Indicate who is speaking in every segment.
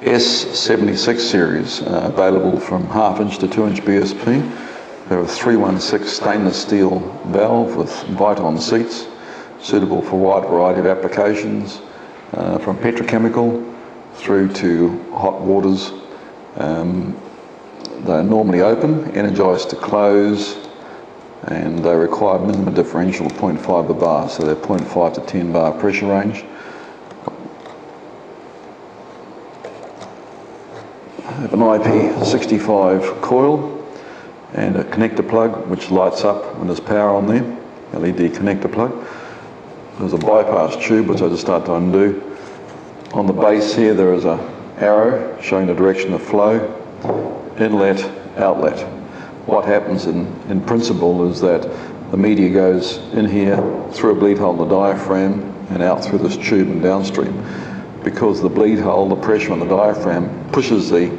Speaker 1: S56 series, available from 1/2" to 2" BSP. They're a 316 stainless steel valve with Viton seats, suitable for a wide variety of applications, from petrochemical through to hot waters. They're normally open, energised to close, and they require minimum differential of 0.5 bar, so they're 0.5 to 10 bar pressure range. I have an IP65 coil and a connector plug which lights up when there's power on there, LED connector plug. There's a bypass tube which I just start to undo. On the base here there is an arrow showing the direction of flow, inlet, outlet. What happens in principle is that the media goes in here through a bleed hole in the diaphragm and out through this tube and downstream. Because the bleed hole, the pressure on the diaphragm pushes the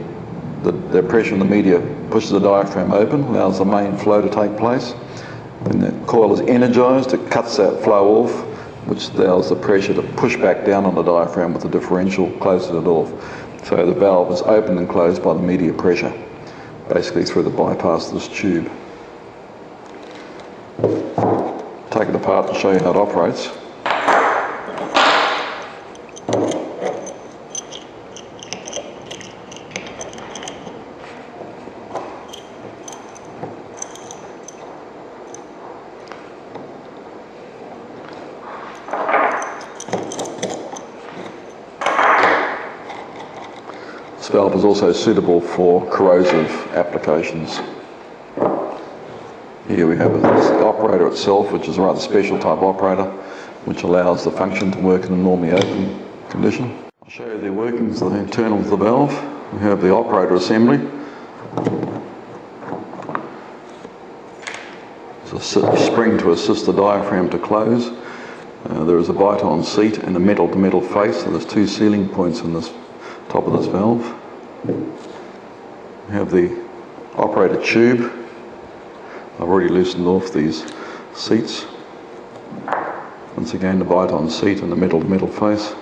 Speaker 1: pressure in the media pushes the diaphragm open, allows the main flow to take place. When the coil is energised, it cuts that flow off, which allows the pressure to push back down on the diaphragm with the differential, closes it off. So the valve is opened and closed by the media pressure, basically through the bypass of this tube. Take it apart and show you how it operates. This valve is also suitable for corrosive applications. Here we have the operator itself, which is a rather special type operator, which allows the function to work in a normally open condition. I'll show you the workings of the internals of the valve. We have the operator assembly. There's a spring to assist the diaphragm to close. There is a Viton seat and a metal-to-metal face, so there's two sealing points in this top of this valve. We have the operator tube. I've already loosened off these seats. Once again, the Viton seat and the metal-to-metal face.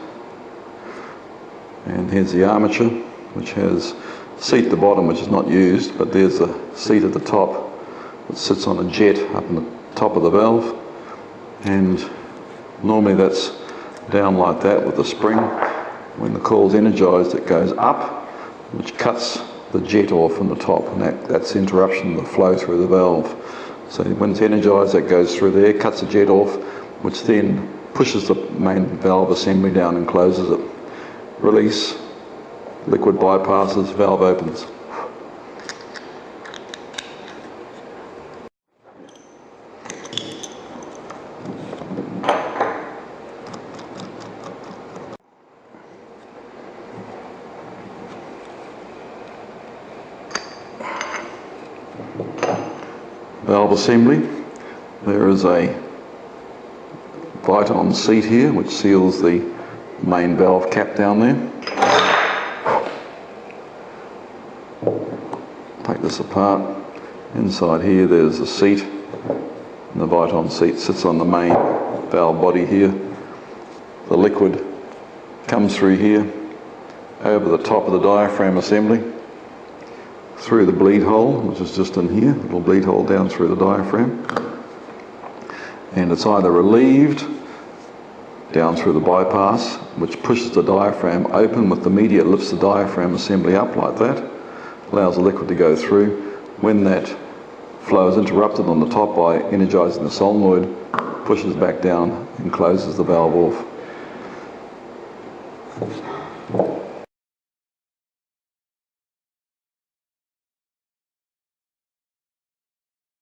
Speaker 1: And here's the armature, which has a seat at the bottom which is not used, but there's a seat at the top that sits on a jet up in the top of the valve. And normally that's down like that with the spring. When the coil's energised, it goes up, which cuts the jet off from the top, and that's interruption of the flow through the valve. So when it's energised, that goes through there, cuts the jet off, which then pushes the main valve assembly down and closes it. Release, liquid bypasses, valve opens. Valve assembly. There is a Viton seat here which seals the main valve cap down there. Take this apart. Inside here there's a seat, and the Viton seat sits on the main valve body here. The liquid comes through here over the top of the diaphragm assembly, through the bleed hole, which is just in here, little bleed hole down through the diaphragm, and it's either relieved down through the bypass, which pushes the diaphragm open with the media, lifts the diaphragm assembly up like that, allows the liquid to go through. When that flow is interrupted on the top by energising the solenoid, pushes back down and closes the valve off.